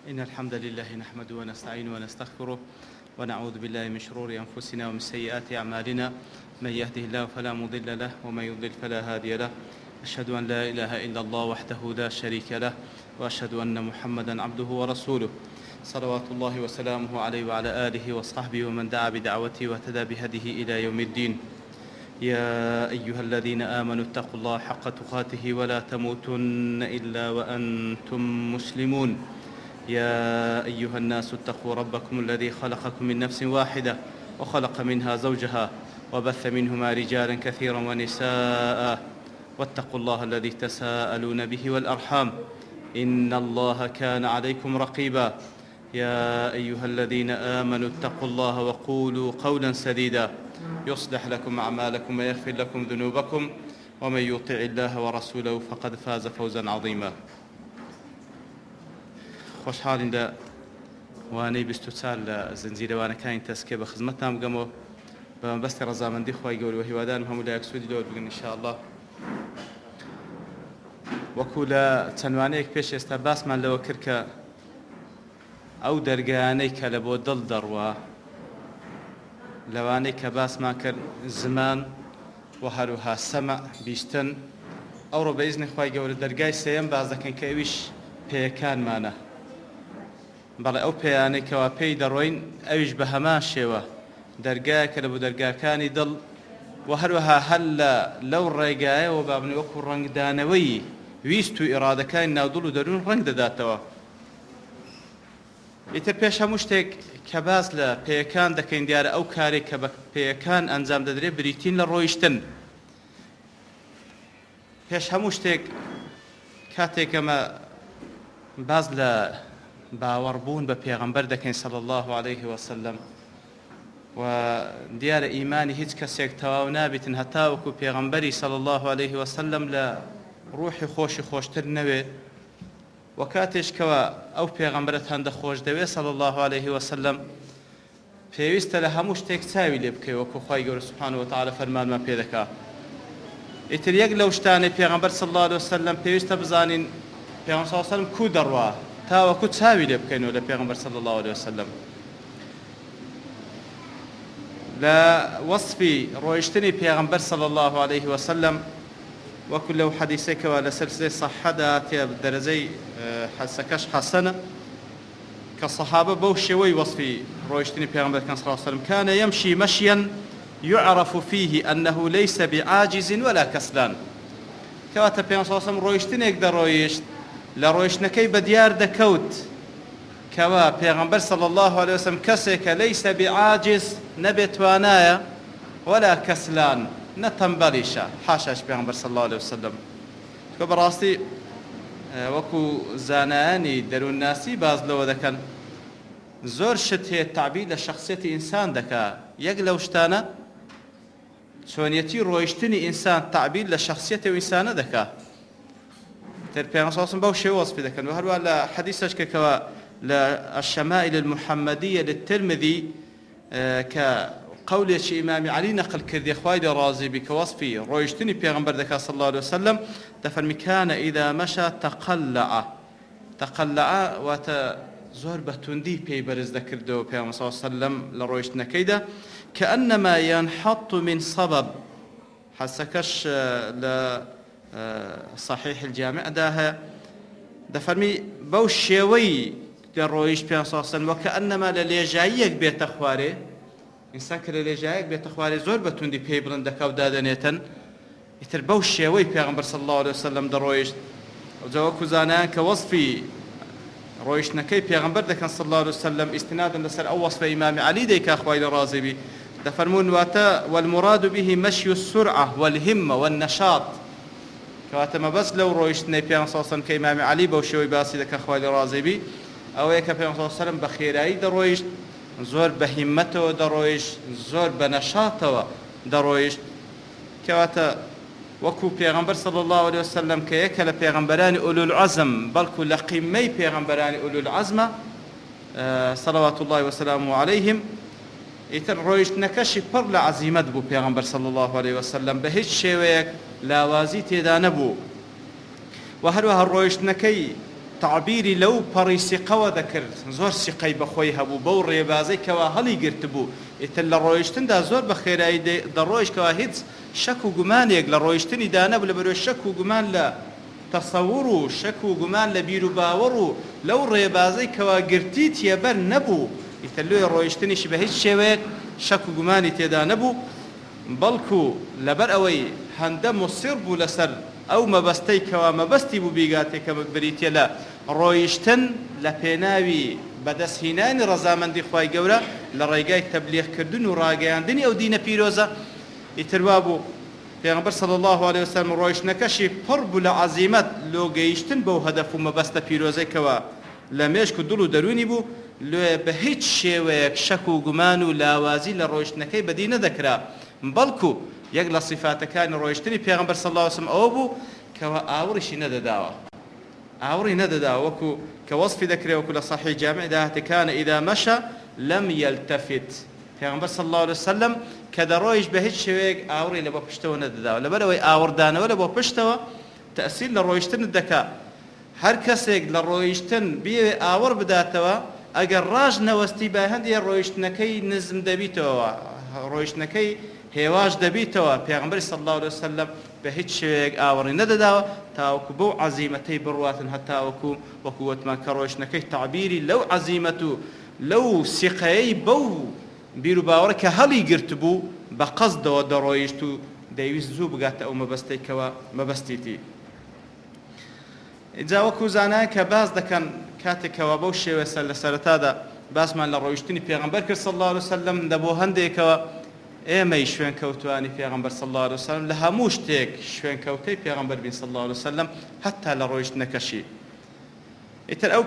إن الحمد لله نحمده ونستعينه ونستغفره ونعوذ بالله من شرور أنفسنا ومن سيئات أعمالنا. من يهده الله فلا مضل له ومن يضلل فلا هادي له. أشهد أن لا إله إلا الله وحده لا شريك له، وأشهد أن محمدا عبده ورسوله، صلوات الله وسلامه عليه وعلى آله وصحبه ومن دعا بدعوته واهتدى بهديه إلى يوم الدين. يا أيها الذين آمنوا اتقوا الله حق تقاته ولا تموتن إلا وأنتم مسلمون. يا أيها الناس اتقوا ربكم الذي خلقكم من نفس واحدة وخلق منها زوجها وبث منهما رجالا كثيرا ونساء، واتقوا الله الذي تساءلون به والأرحام إن الله كان عليكم رقيبا. يا أيها الذين آمنوا اتقوا الله وقولوا قولا سديدا يصلح لكم أعمالكم ويغفر لكم ذنوبكم، ومن يطع الله ورسوله فقد فاز فوزا عظيما. خۆشحاڵین لە وانەی 24 لە زنجیرەوانەکانی تەسکێ بە خزمەتتان بگەمەوە بە مەبەستی ڕەزامەندی خی گەورە و هیوادارم هەموو لایەک سوودی لەوە بگرن ئینشاءالله. وەکو لە چەندوانەیەک پێش ئێستا باسمان لەوە کرد کە ئەو دەرگایانەی کە لە بۆ دڵ دەڕوا، لەوانەی کە باسمان کرد زمان و هەروەها سەمع بیستن، ئەوڕۆ بە ئیزنی خی گەورە دەرگای سێیەم باز دەکەین کە ئەویش پێیەکانمانە. بەڵێ ئەو پێیانەی کەوا پێی دەڕۆین ئەویش بە هەمان شێوە دەرگایەکە لە بۆ دەرگاکانی دڵ و هەروەها هەر لەو ڕێگایەوە بابنی وەکو ڕەنگدانەوەی ویست و ئیرادەکانی ناودڵ و دەروون ڕەنگ دەداتەوە. ئیتر پێش هەموو شتێک کە باس لە پێیەکان دەکەین، دیارە ئەو کارێک کە بە پێیەکان ئەنجام دەدرێت بریتین لە ڕۆیشتن. پێش هەموو شتێک کاتێک ئەمە باز لە باوەڕبوون بە پێغەمبەر دەکەین صلی الله عليه وسلم، و دیارە ئیمانی هیچ کەسێک تەواو نابێتن هەتا وەکو پێغەمبەری صلی الله عليه وسلم لە ڕوحی خۆشی خۆشتر نەوێ، و کاتێشکەوە ئەو پێغەمبەرت هەندە خۆش دەوێت صلی الله عليه وسلم پێویستە لە هەموو شتێک چاوی لێ بکەی وەکو خی گەورە سبحانه وتعالى فەرمانمان پێ دەکات. ئیتر یەک لەو شتانەی پێغەمبەر صلی الله عليه وسلم پێویستە بزانین پێغەمبەر صلی الله عليه وسلم کو دەڕوا تاوەکو چاوی لێ بکەینەوە لە پێغەمبەر صلی الله عليه وسلم. لە وەصفی ڕۆیشتنی پێغەمبەر صلی الله عليه وسلم وەکو لەو حەدیثێکەوە لە سەلسلەی سەحەدا تێ دەرەجەی حەسەکەش حەسەنە کە سەحابە بەو شێوەی وەصفی ڕۆیشتنی پێغەمبەرەکان صلی الله عليه وسلم كان يمشي مشيا يعرف فيه أنه ليس بعاجز ولا كسلان. کەواتە پێغەمبەر صلی الله عليه وسلم ڕۆیشتنێک دەڕۆیشت لە ڕۆیشتنەکەی بەدیار دەکەوت کەوا پێغەمبەر صلی الله عليه وسلم کەسێکە لەیسە بعاجز نەبێت توانایە ولا کەسلان نەتەمبەڵیشە، حاشاش پێغەمبەر صلی الله عليه وسلم. کە بەڕاستی وەکو زانایانی دەروونناسی باز لەوە دەکەن زۆر شت هەیە تعبیر لە شەخسیەتی ئینسان دەکات. یەک لەو شتانە چۆنیەتی ڕۆیشتنی ئینسان تعبیر لە شەخسیەتی و ئینسانە دەکات. تر پێغەمبەر صلی الله عليه وسلم بەو شێوە وەصفی دەکەن. و هەروە لە حەدیثەش کەوە لە الشەمائل المحەمەدیە للترمذی کە قولێکی ئیمامی عەلی نەقل کردی خوای لێ ڕازی بی کە وەصفی ڕۆیشتنی پێغەمبەر دەکات صلی الله عليه وسلم دەفەرمی كان إذا مشى تقلع. تقلع واتە زۆر بەتوندی پێی بەرز دەکردەوە پێغەمبەر صلی الله عليه وسلم لە ڕۆیشتنەکەیدا كأنما ينحط من صبب. حەسەکەش لە صحيح الجامع داها دەفەرمی بەو شێوەی دەڕۆیشت پێغەمبەر صلی الله عليه وسلم وەکەئەنەما لە لێژاییەک بێتە خوارێ. ئینسان کە لە لێژاییەک بێتە خوارێ زۆر بەتوندی پێی بڵند دەکا و دادەنێتن. ئیتر بەو شێوەی پێغەمبەر صلی الله عليه وسلم دەڕۆیشت. ئەوجا وەکو زانایان کە وەصفی ڕۆیشتنەکەی پێغەمبەر دەکەن صلی الله عليه وسلم ئیستینادن لەسەر ئەو وەصفە ئیمامی عەلی دەیکا خوای لێ ڕازی بی دەفەرمون واتە والمراد به مشي السرعة والهمة والنشاط. کەواتە مەبەست لەو ڕۆیشتنەی پێغەمبەر صلی الله عليه وسلم کە ئیمامی عەلی بەو شێوەی باسی دەکات خوای لێ ڕازی بی ئەوەیە کە پێغەمبەر صلی الله عليه وسلم بە خێرایی دەڕۆیشت، زۆر بە هیممەتەوە دەڕۆیشت، زۆر بە نەشاتەوە دەڕۆیشت. کەواتە وەکو پێغەمبەر صلی الله عليه وسلم کە یەکە لە پێغەمبەرانی ئولو العەزم بەڵکو لە قیمەی پێغەمبەرانی ئولو العەزمە صلوات الله وسلامه عليهم، ئیتر ڕۆیشتنەکەشی پڕ لە عەزیمەت بوو پێغەمبەر صلی الله عليه وسلم بە هیچ شێوەیەک لاوازی تێدا نەبوو. و هەروەها ڕۆیشتنەکەی تعبیری لەو پەڕی سیقەوە دەکرد زۆر سیقەی بەخۆی هەبوو بەو ڕێبازەی کەوا هەڵی گرت بوو ئیتر لە ڕۆیشتندا زۆر بە خێرایی دەڕۆیشت کەوا هیچ شەک و گومانێک لە ڕۆیشتنی دانەبوو لە بەرەوەی شەک و گومان لە تەسەوور و شەک و گومان لە بیر و باوەڕ و لەو ڕێبازەی کەوا گرتی تێبەر نەبوو ئیتر لێ ڕۆیشتنیشی بە هیچ شێوەیەک شەک و گومانی تێدا نەبوو بەڵکو لەبەر ئەوەی هەندە مصیر بوو لەسەر ئەو مەبەستەی کەوا مەبەستی بوو بیگاتێکە بریتە لە ڕۆیشتن لە پێناوی بەدەستهێنانی ڕەزامەندی خوای گەورە لە ڕێگای تەبلیغکردن و ڕاگەیاندنی ئەو دینە پیرۆزە ئیتر وا بوو پێغەمبەر صلی الله علیه وسلم ڕۆیشتنەکەشی پڕ بوو لە عەزیمەت لۆ گەیشتن بەو هەدەف و مەبەستە پیرۆزەیەکەوە لە مێشک و دڵ و دەرونی بوو لێ بە هیچ شێوەیەک شەک و گومان و لاوازی لە ڕۆیشتنەکەی بەدی نەدەکرا بەڵکو یەک لە صیفاتەکانی ڕۆیشتنی پێغەمبەر صلی الله علیه وسلم ئەوە بوو کەوا ئاوڕیشی نەدەداوە ئاوڕی نەدەداوە وەکو کە وەصفی دەکرێت وەکو لە صحیح جامعدا هاتێ کانە ئیدا مەشە لەم یەلتەفت پێغەمبەر صلی الله علیه وسلم کە دەڕۆیش بە هیچ شێوەیەک ئاوڕی لە بۆ پشتەوە نەدەداوە لەبەرەوەی ئاوردانەوە لە بۆ پشتەوە تەئسیر لە ڕۆیشتن دەکا هەر کەسێک لە ڕۆیشتن بێ ئاوڕ بداتەوە ئەگەر ڕاژ نەوەستی بە هەندێ ڕۆیشتنەکەی نزم دەبیتەوە ڕۆیشتنەکەی هێواش دەبیتەوە پێغەمبەر صلی الله علیه وسلم بە هیچ شوێک ئاوەڕی نەدەداوە تاوەکو بەو عەزیمەتەی بڕواتن هەتاوەکو وەکو وتمان کە ڕۆیشتنەکەی تعبیری لەو عەزیمەت و لەو سیقەیەی بەو بیر و باوەڕە کە هەڵی گرت بوو بە قەسدەوە دەڕۆیشت و دەیویست زوو بگاتە ئەو مەبەستەیەکەوە مەبەستیتی ئینجا وەکو زانایان کە باس دەکەن کاتێکەوە بەو شێوە لە سەرەتادا باسمان لە ڕۆیشتنی پێغەمبەر کرد صلی الله علیه وسلم دەبۆ هەندێکەوە ئێمەی شوێن کەوتوانی پێغەمبەر صلی الله علیه وسلم لە هەموو شتێک شوێن کەوتەی پێغەمبەر بین صلی الله علیه وسلم هەتا لە ڕۆیشتنەکەشی ئیتر ئەو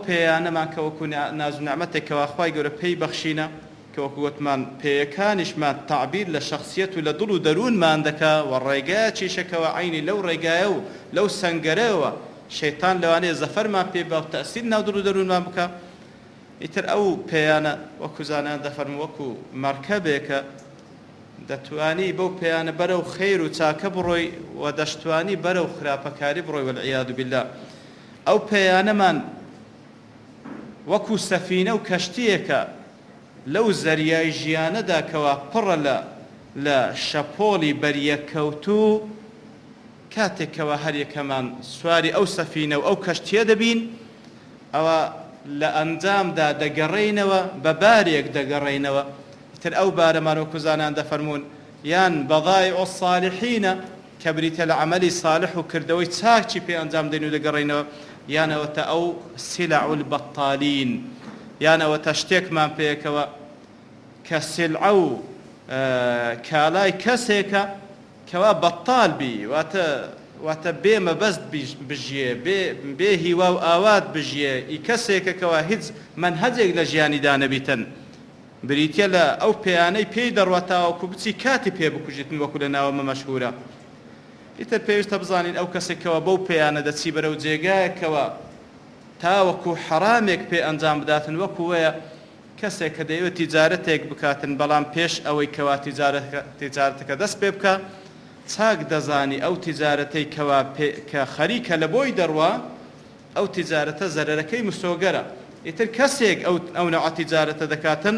پێیانەمان کە وەکو ناز و نعمەتێکەوە خوای گەورە پێی بەخشینە کە وەکو وتمان پێیەکانیشمان تعبیر لە شەخسیەت و لە دڵ و دەروونمان دەکا و ڕێگایە چیشەکەوە عینی لەو ڕێگایە و لەو سەنگەرەوە شەیتان لەوانەیە زەفەرمان پێ بە و تەئسیر ناو دڵ و دەروونمان بکە ئیتر ئەو پێیانە وەکو زانایان دەفەرمون وەکو مەرکەبێکە دەتوانی بەو پێیانە بەرەو خەیر و چاکە بڕۆی و دەشتوانی بەرەو خراپەکاری بڕۆی وەالعیاذ بالله ئەو پێیانەمان وەکو سەفینە و کەشتیەکە لەو زەریای ژیانەدا کەوا پڕە لە شەپۆڵی بەریەکەوتوو کاتێکەوە هەر یەکەمان سواری ئەو سەفینە و ئەو کەشتیە دەبین ئەوە لە ئەنجامدا دەگەڕێینەوە بە بارێک دەگەڕێینەوە تر ئەو بارەمان وەکو زانایان دەفەرمون یان بەضایع الصالحینە کە بریتە لە عەمەلی صالح و کردەوەی چاکی پێ ئەنجام دەین و دەگەڕێینەوە یانەوەتە ئەو سلع البەطالین یانەوەتە شتێکمان پێیەکەوە کە سلعە و کالای کەسێکە کەوا بەطال بی واتە بێ مەبەست بژیێ بێ هیوا و ئاوات بژیێ ئی کەسێکە کەوا هیچ مەنهەجێک لە ژیانیدا نەبیتن بریتە لە ئەو پێیانەی پێی دەڕواتاوەکو بچی کاتی پێ بکوژیتن وەکو لە ناوەمە مەشهورە ئیتر پێویستە بزانین ئەو کەسێکەوە بەو پێیانە دەچی بەرەو جێگایەکەوە تاوەکو حرامێک پێ ئەنجام بداتن وەکو وەیە کەسێک کە دەیەوێت تیجارەتێک بکاتن بەڵام پێش ئەوەی کەوا تیجارەتەکە دەست پێ بکە چاک دەزانی ئەو تیجارەتەی کە خەریکە لە بۆی دەڕوا ئەو تیجارەتە زەرەرەکەی مسۆگەرە ئیتر کەسێک ئەو نەوع تیجارەتە دەکاتن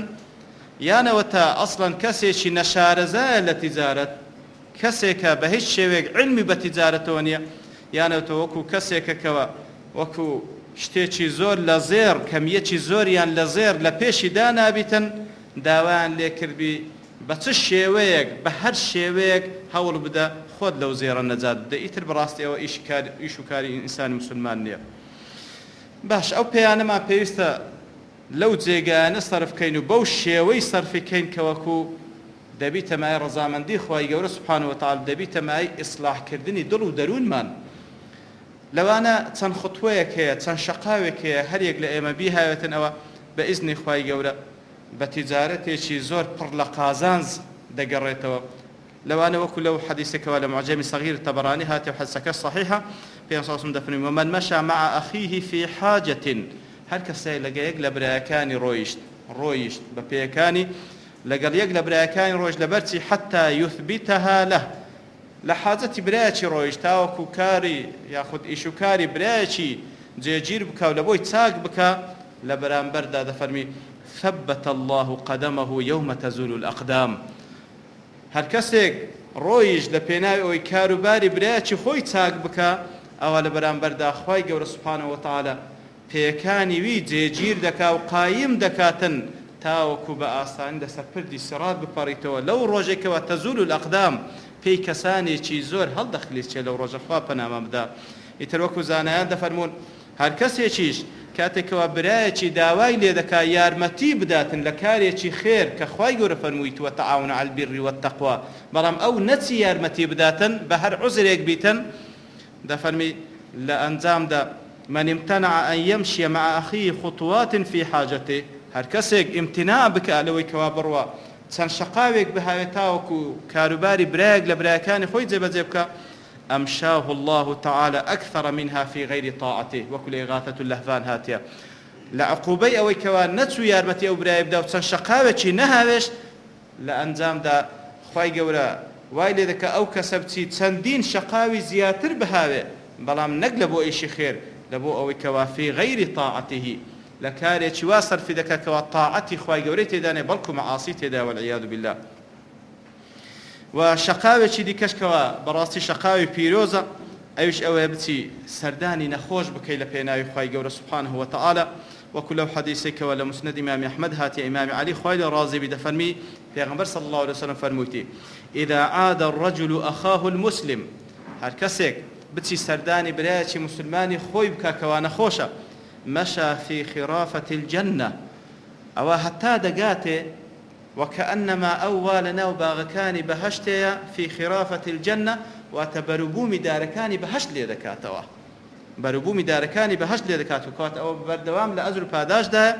یانەوەتە ئەسڵەن کەسێکی نەشارەزایە لە تیجارەت کەسێکە بە هیچ شێوێک علمی بە تیجارەتەوە نییە یانەوەتە وەکو کەسێکەکەوە وەکو شتێکی زۆر لە زێر کەمیەکی زۆریان لە زێر لە پێشی دانابیتن داوایان لێکردبی بە چ شێوەیەک بە هەر شێوەیەک هەوڵ بدە خۆت لەو زێرە نەجات بدە ئیتر بەڕاستی ئەوە ئیش و کاری ئینسانی مسلمان نییە باش ئەو پێیانەمان پێویستە لەو جێگایانە سەرفکەین و بەو شێوەی سەرفکەین کە وەکو دەبیتە مای ڕەزامەندی خوای گەورە سوبحانەهو وتەعالا دەبیتە مای ئیسلاحکردنی دڵ و دەروونمان لەوانە چەند خوتوەیەک هەیە چەند شەقاوێک هەیە هەر یەک لە ئێمە بیهاوێتن ئەوە بە ئیزنی خوای گەورە بە تیجارەتێکی زۆر پڕ لە قازانز دەگەڕێتەوە لەوانە وەکو لەو حەدیثێکەوە لە معجەمی صەغیر تەبەرانی هاتێ و حەدیثەکە صەحیحە پێغەمبەر صلی الله علیه و سلم دەفەرمێ ومن مشى مع أخيه في حاجة هەر کەسێک لەگەڵ یەک لە برایەکانی ڕۆیشت بە پێیەکانی لەگەڵ یەک لە برایەکانی ڕۆیشت لەبەرچی حتى يثبتها له لە حاجەتی برایەکی ڕۆیشت تاوەکو کاری یاخود ئیش و کاری برایەکی جێگیر بکە و لە بۆی چاک بکە لە بەرامبەردا دەفەرمی ثبت الله قدمه يوم تزول الأقدام هەر کەسێک ڕۆیش لە پێناوی ئەوەی کاروباری برایەکی خۆی چاک بکە ئەوە لە بەرامبەردا خوای گەورە سوبحانەهو وتعالە پێکانی وی جێگیر دەکا و قایم دەکاتن تاوەکو بە ئاسانی لەسەر پردی سیڕات بپەڕیتەوە لەو ڕۆژێکەوە تەزول الأقدام پێی کەسانێکی زۆر هەڵدەخلیسێ لەو ڕۆژە خوا پەنامە بدە ئیتر وەکو زانایان دەفەرمون هەر کەسێکیش کاتێکەوە برایەکی داوای لێ دەکا یارمەتی بداتن لە کارێکی خێر کە خوای گەورە فەرموویت وتعاونوا على البر والتقوى بەڵام ئەو نەچی یارمەتی بداتن بە هەر عوزرێک بیتن دەفەرمی لە ئەنجامدا من امتنع أن يمشي مع أخيه خطوات في حاجته هەر کەسێک امتناع بکە لەوەی کەوا بڕوە چەند شەقاوێک بهاوێت تاوەکو کاروباری برایەک لە برایەکانی خۆی جێبەجێ بکە أمشاه الله تعالى أكثر منها في غير طاعته وكل إغاثة اللهفان هاتيا لعقوبي أو كوان نتسو يارمتي أو برايب داو تسان شقاوة نهاوش لأنزام دا خواي قورا وايلي ذكا أو كسبتي تسندين شقاوي زياتر بهاوي بلام نقلبو إيشي خير لبو أو كوا في غير طاعته لكاري تشواصر في ذكا كوا طاعتي خواي قوري تداني بلكو معاصي تدا والعياذ بالله و شقاوێکی دیکەشکەوە بەڕاستی شقاوی پیرۆزە ئەوش ئەوەیە بچی سەردانی نەخۆش بکەی لە پێناوی خوای گەورە سوبحانه وتعالى وەکو لەو حەدیثێکەوە لە مسند ئیمامی ئەحمەد هاتیە ئیمامی عەلی خوای لێ ڕازی بی دەفەرمی پێغەمبەر صلی الله عليه وسلم فەرموویتی إذا عاد الرجل أخاه المسلم هەر کەسێک بچی سەردانی برایەکی مسلمانی خۆی بکە کەوا نەخۆشە مشى في خرافة الجنة ئەوە هەتا دەگاتێ وكأنما أول نو باغكاني بهشتيا في خرافة الجنة وتبربومي داركاني بهشت لي ذكاتوا بربومي داركاني بهشت لي ذكاتوا كات أو بردوام لأزر باداش ده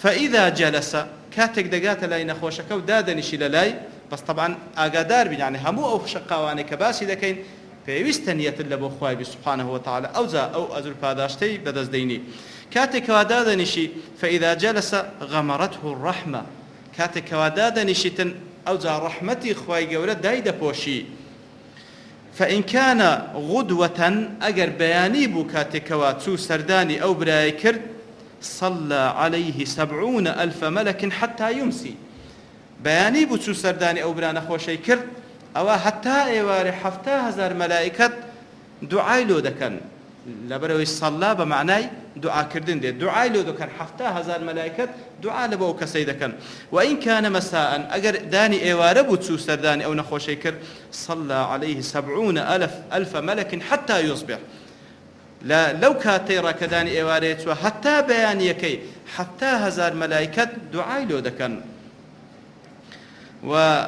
فإذا جلس كاتك دقات لاي نخوشك ودادنشي للاي بس طبعا أقدار يعني همو أو شقاواني كباسي ذكين فيوستنية اللبو خواي سبحانه وتعالى أو أزر باداشتي بدز ديني كاتك ودادنشي فإذا جلس غمرته الرحمة کاتێکەوە دادەنیشیتن ئەوجا ڕەحمەتی خوای گەورە دای دەپۆشی فإن كان غدوة ئەگەر بەیانی بوو کاتێکەوە چوو سەردانی ئەو برای کرد صلى عليه 70 ألف ملك حتى يمسي بەیانی بوو چوو سەردانی ئەو برا نەخۆشەی کرد ئەوە هەتا ئێوارێ 7,000 مەلائکەت دوعای لۆ دەکەن لەبەرەوەی سەڵا بە معنای دوعاکردن دێت دوعای لۆ دەکەن 7,000 مەلائکەت دوعا لە بۆ کەسەی دەکەن وإن كان مساء ئەگەر دانی ئێوارە بوو چوو سەردانی ئەو نەخۆشەی کرد صلى عليه 70 ألف ملك حتى يصبح لەو کاتەی کە دانی ئێوارەیە چووە هەتا بەیانیەکەی 7,000 مەلائکەت دوعای لۆ دەکەن و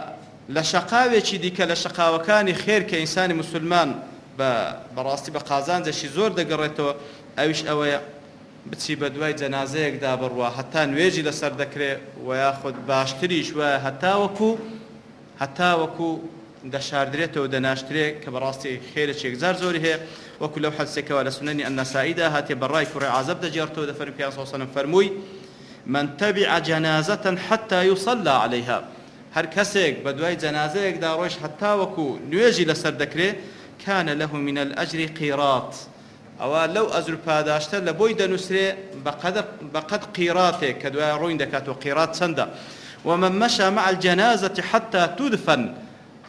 لە شەقاوێکی دیکە لە شەقاوەکانی خێر کە ئینسانی مسلمان بەڕاستی بە قازانجێکی زۆر دەگەڕێتەوە ئەویش ئەوەیە بچی بە دوای جەنازەیەکدا بڕوە هەتا نوێژی لەسەر دەکرێت و یاخود باشتریش وە هەتا وەکو دەشاردرێتەوە دەناشترێت کە بەڕاستی خێرێکی زار زۆری هەیە وەکو لەو حەدیثێکەوە لە سونەنی ئەنەسائیدا هاتێ بەڕای کوڕی عازەب دەجێڕتەوە دەفەرمی پێغەمبەر صلی الله علیه و سلم فەرمووی من تبع جنازة حتى يصلى عليها هەر کەسێک بە دوای جەنازەیەکدا ڕۆیش هەتا وەکو نوێژی لەسەر دەکرێت كان له من الأجر قيراط أو لو أجر باداشتا لبوي دنسري بقد قيراته كدواء روين دكاتو قيراط سندا ومن مشى مع الجنازة حتى تدفن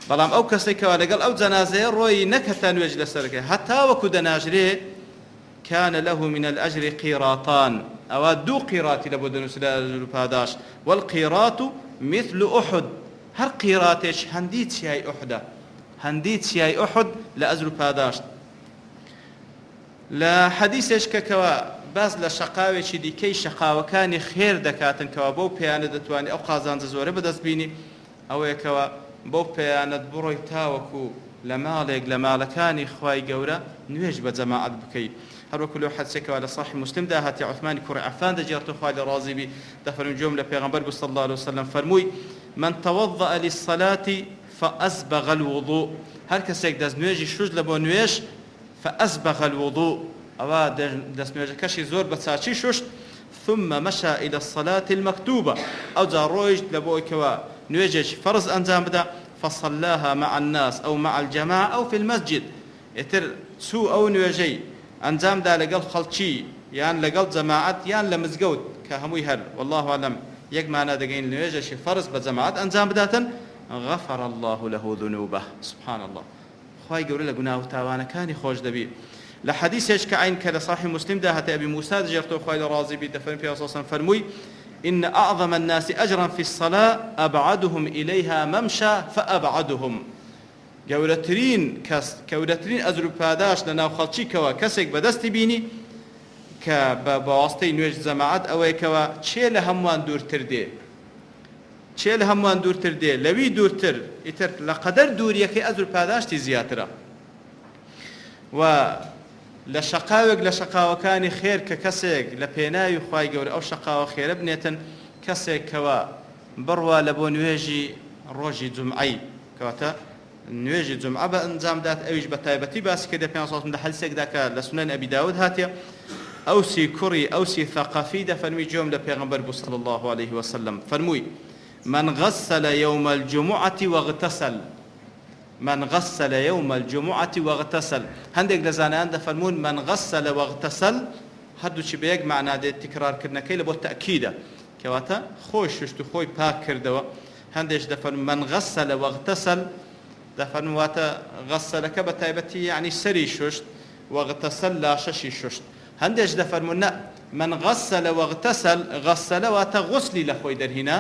بلام أو كسيكا ولقال أو جنازة روي نكتا نوجل سرك حتى وكو دناجري كان له من الأجر قيراطان أو دو قيراط لبو دنسري أجر باداش والقيراط مثل أحد هر قيراطش هنديت شيء أحده هەندی چیای ئوحد لە ئەزر و پاداشت لە حەدیثێش کەکەوە باز لە شەقاوێکی دیکەی شەقاوەکانی خێر دەکاتن کەوە بەو پێیانە دەتوانێت ئەو قازانجە زۆرە بەدەست بینی ئەوەیەکەوە بەو پێیانەت بڕۆی تاوەکو لە ماڵێک لە ماڵەکانی خوای گەورە نوێژ بە جەماعەت بکەیت هەروەکو لەو حەدیثێکەوە لە صحیح مسلمدا هاتی عوثمانی کوڕی عەفان دەجێڕێتەوە خوای لێ ڕازی بی دەفەرمێ جۆم لە پێغەمبەر صلی الله عليه وسلم فەرمووی من توضأ للصلاة فأسبغ الوضوء هر کەسێک دەستنوێژی شوش لە بۆ نوێژ فأسبغ الوضوء ئەوە دەستنوێژەکەشی زۆر بە چاچی شوشت ثم مشى إلى الصلاة المكتوبة أو جا ڕۆیشت لە بۆ ئەوەی نوێژێکی فەرز ئەنجام بدە فصلاها مع الناس أو مع الجماعة أو في المسجد يتر سوء أو نواجي أنزام دا لقل خلشي يعني لقل جماعات يعني لمزقود كهموي هل والله أعلم يك معنا دقين نواجي شي فرز بجماعات أنزام بداتا غفر الله له ذنوبه سبحان الله خواهي قولي لقناه تاوانا كاني خوش دبي لحديث يشك عين كلا صحيح مسلم ده هتي أبي موسى جرتو خواهي راضي بدفن في أصلا فرموي إن أعظم الناس أجرا في الصلاة أبعدهم إليها ممشى فأبعدهم گەورەترین کەس کەورەترین ئەجر و پاداش لە ناو خەڵکیکەوە کەسێک بەدەستی بینی کە بە واسطەی نوێژ جەماعەت ئەوەیەکەوە چێ لە هەمووان دوورتر دێ چێ لە هەمووان دوورتر دێ لەوی دوورتر ئیتر لە قەدەر دووریەکەی ئەجر و پاداشتی زیاترە و لە شەقاوێک لە شەقاوەکانی خێر کە کەسێک لە پێناوی خوای گەورە ئەو شەقاوە خێرە بنێتن کەسێکەوە بڕوا لە بۆ نوێژی ڕۆژی جومعەی کەواتە نوێژی جمعە بە ئەنجام دات ئەویش بە تایبەتی باسی کردە پێ لە حەدیثێکدا کە لە سونەن ئەبی داود هاتیە ئەوسی کوڕی ئەوسی ثەقەفی دەفەرمی جۆم لە پێغەمبەر بوو صلی الله عليه وسلم فەرمووی من غسل يوم الجمعة واغتسل من غسل يوم الجمعة واغتسل هەندێک لە زانایان دەفەرمون من غسل واغتسل هەردووچی بە یەک معنا دێت تکرارکردنەکەی لە بۆ تەئکیدە کەواتە خۆی شوشت و خۆی پاک کردەوە هەندێک دەفەرمون من غسل واغتسل دەفەرمواتە غەسەلەکە بە تایبەتی یعنی سەری شوشت وەغتەسەل لاشەشی شوشت هەندێک دەفەرمون نە من غەسەلە وەغتەسەل غەسەلە واتە غوسلی لە خۆی دەرهینا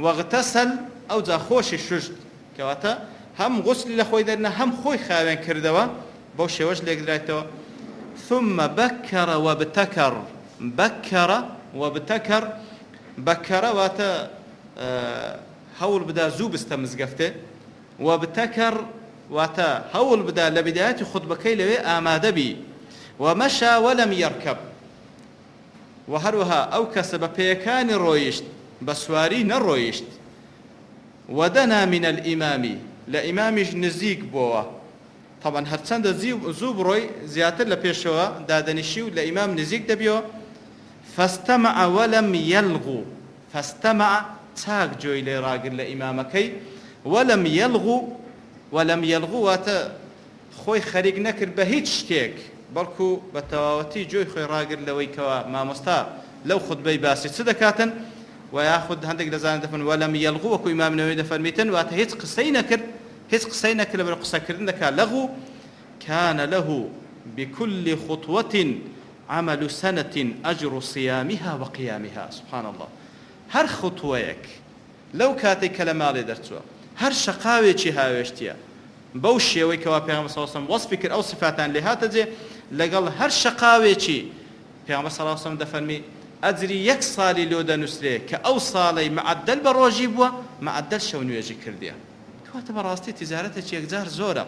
وەغتەسەل ئەوجا خۆشی شوشت کەواتە هەم غوسلی لە خۆی دەرهینا هەم خۆی خاوێن کردەوە بەو شێوەش لێکدرایتەوە ثم بكر وابتكر بكر وابتكر بكر واتە هەوڵ بدا زوو بستە مزگەفتێ وابتكر واتا هول بدا لبدايات خطبكي لوي آمادبي ومشى ولم يركب وهروها أو كسب بيكان رويشت بسواري نرويشت ودنا من الإمام لإمام نزيق بوا طبعا هرچند زوب روي زياتر لبيشوا دادنشيو لإمام نزيق دبيو فاستمع ولم يلغو فاستمع تاق جوي لراقل لإمامكي ولم يلغو واتا خوي خريق نكر بهيج شتيك بلكو بتواوتي جوي خوي راقر لوي كوا ما مستا لو خطبي باسي صدكاتا وياخذ هندق لزان دفن ولم يلغو وكو امام نووي دفن ميتن واتا هيج قصي نكر لبن قصة كرنك لغو كان له بكل خطوة عمل سنة أجر صيامها وقيامها سبحان الله هر خطويك لو كاتي كلمة درتوا هر شقاوێکی هاوێشتیە بەو شێوەی کەوا پێغەمبەر صلی الله علیه و سلم وەصفی کرد ئەو صفاتان لێ هاتەجێ لەگەڵ هەر شقاوێکی پێغەمبەر صلی الله علیه و سلم دەفەرمی ئەجری یەک ساڵی لۆ دەنووسرێ کە ئەو ساڵەی معدل بە ڕۆژی بووە معدل شەو نوێژی کردیە کەواتە بەڕاستی تیجارەتێکی یەکجار زۆرە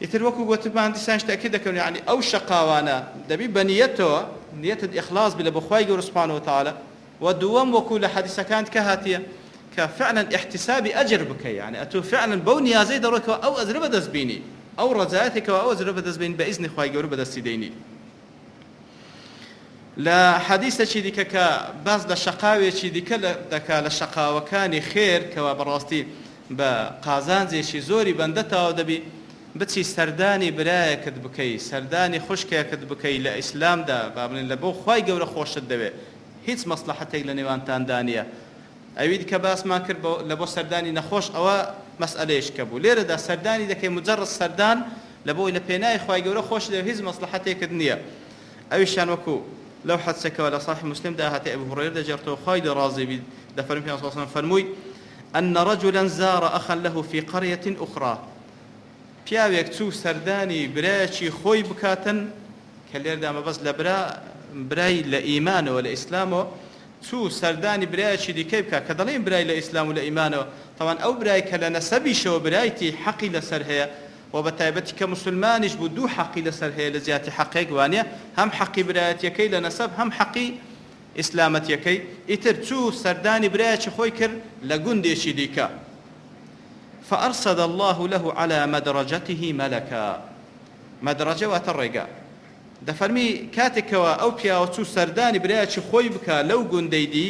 ئیتر وەکو گوتمان دیسان شتێکی دەکەون یعنی ئەو شەقاوانە دەبی بە نیەتەوە نیەتت ئیخلاص بێ لە بۆ خوای گەورە سوبحانه وتعالى و دووەم وەکو لە حەدیثەکان کە هاتیە كفعلا احتسابي أجر بك يعني أتو فعلا بوني زي دروك أو أزر بدس بيني أو رزاتك أو أزر بدس بين بإذن خواهي قول بدس ديني لا حديثة شي ديك كباز لشقاوي شي ديك دكا لشقاوة كان خير كوا براستي بقازان زي شي زوري بندتا ودبي بتشي سرداني برايا كدبكي سرداني خشكا كدبكي لإسلام دا بابن لبو خواهي قول خوش الدبي هيت مصلحتك لنوان تاندانية ئەوی کە باسمان کرد لە بۆ سەردانی نەخۆش ئەوە مەسئلەیەشکە بوو لێرەدا سەردانی دەکەی مجرد سەردان لە بۆی لە پێناوی خوای گەورە خۆش دەوێت هیچ مەسلحەتێکت نییە ئەویشیان وەکو لەو حەدیثەکەوە لە صحیح مسلمدا هاتێ ئەبو هورەیرە دەجێڕتەوە خوای لێ ڕازی بی دەفەرمێ پێغەمبەر صلی الله علیه و سلم فەرمووی أن رجلا زار أخا له في قرية أخرى پیاوێک چوو سەردانی برایەکی خۆی بکاتن کە لێرەدا مەبەست لە برای لە ئیمانەوە لە ئیسلامەوە چوو سەردانی برایەکی دیکەی بکات کە دەڵێن برای لە ئیسلام و لە ئیمانەوە تەوان ئەو برای کە لە نەسەبیشەوە برایەتی حەقی لەسەر هەیە و بە تایبەتی کە موسڵمانیش بوو دوو حەقی لەسەر هەیە لە زیاتی حەقێک وانە هەم حەقی برایەتیەکەی لە نەسەب هەم حەقی ئیسلامەتیەکەی ئیتر چوو سەردانی برایەکی خۆی کرد لە گوندێکی دیکە فأرصد الله له على مدرجته ملكا مدرجة واترقا دەفەرمی کاتێکەوە ئەو پیاوە چوو سەردانی برایەکی خۆی بکە لەو گوندەی دی